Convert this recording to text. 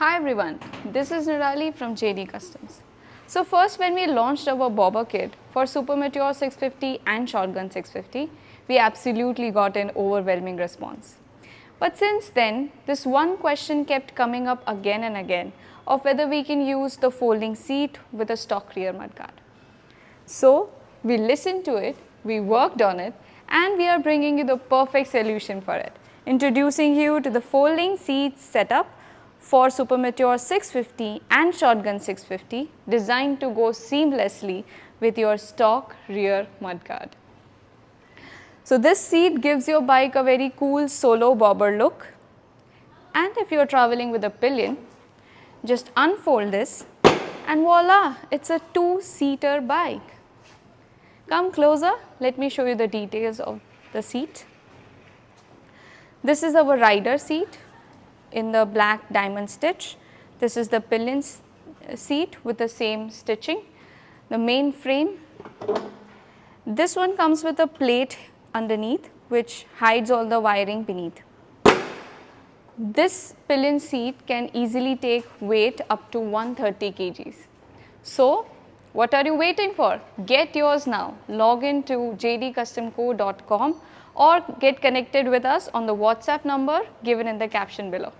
Hi everyone, this is Nirali from JD Customs. So first, when we launched our bobber kit for Super Meteor 650 and Shotgun 650, we absolutely got an overwhelming response. But since then, this one question kept coming up again and again of whether we can use the folding seat with a stock rear mudguard. So we listened to it, we worked on it, and we are bringing you the perfect solution for it. Introducing you to the folding seat setup for Super Meteor 650 and Shotgun 650, designed to go seamlessly with your stock rear mudguard. So this seat gives your bike a very cool solo bobber look, and if you are traveling with a pillion, just unfold this and voila, it's a two-seater bike. Come closer, let me show you the details of the seat. This is our rider seat in the black diamond stitch. This is the pillion seat with the same stitching. The main frame. This one comes with a plate underneath which hides all the wiring beneath. This pillion seat can easily take weight up to 130 kgs. So, what are you waiting for? Get yours now. Log in to jdcustomco.com or get connected with us on the WhatsApp number given in the caption below.